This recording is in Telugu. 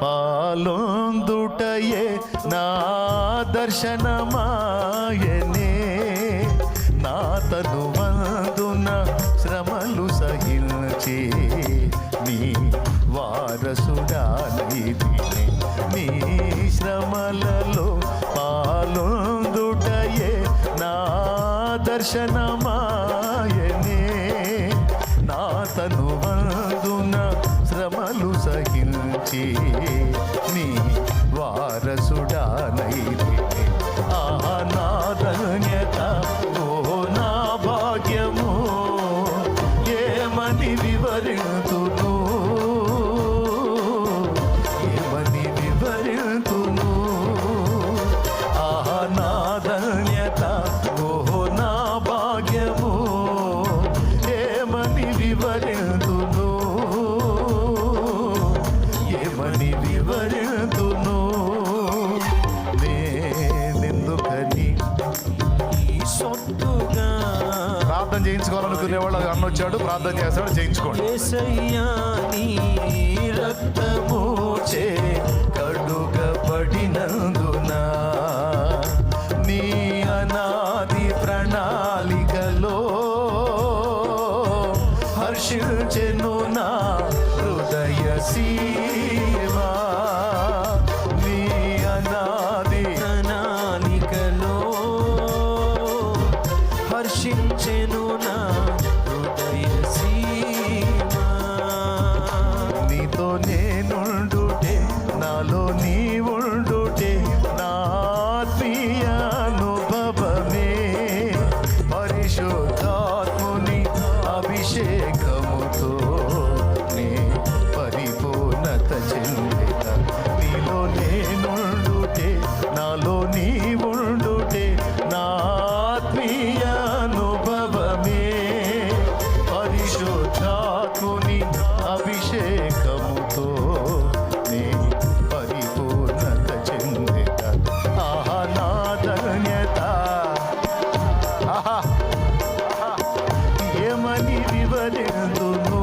పాలొందుటయే నా దర్శనమాయనే. నా తనువందున శ్రమలు సహించి నీ వారసుడానైతిని. నీ శ్రమలలో పాలొందుటయే నా దర్శనమాయనే. నా తనువందున శ్రమలు సహించి నీ వారసుడానైతిని. ఆహా నా ధన్యత, ఓ నా భాగ్యము, ఏమని వివరింతును, ఏమని వివరింతును. ఆహా నా ధన్యత, ఓ నా భాగ్యము, ఏమని వివరింతును, ఏమని వివరింతును. నేనెందుకని సొత్తుగా ప్రార్థన చేయించుకోవాలనుకునే వాళ్ళు అన్నొచ్చాడు, ప్రార్థన చేస్తాడు, చేయించుకోండి. యేసయ్యా నీ రక్తము చే కడుగబడినందున నీ అనాది ప్రణాళికలో హర్షించెను నా హృదయ సీమా. నీ అనాది ప్రణాళికలో హర్షించెను నా హృదయ సీమా. నీతో నేనుండుటే, నాలో నీ ఉండుటే నా ఆత్మీయ అనుభవమే. పరిశుద్ధాత్ముని అభిషేకముతో నీ పరిపూర్ణత చెందిన. నీలో నేనుండుటే, నాలో నీ ఉండుటే నా ఆత్మీయ అనుభవమే. పరిశుద్ధాత్ముని అభిషేకముతో నీ పరిపూర్ణత చెందిన. ఆహా నా ధన్యత, ఆహా ఏమని వివరింతును,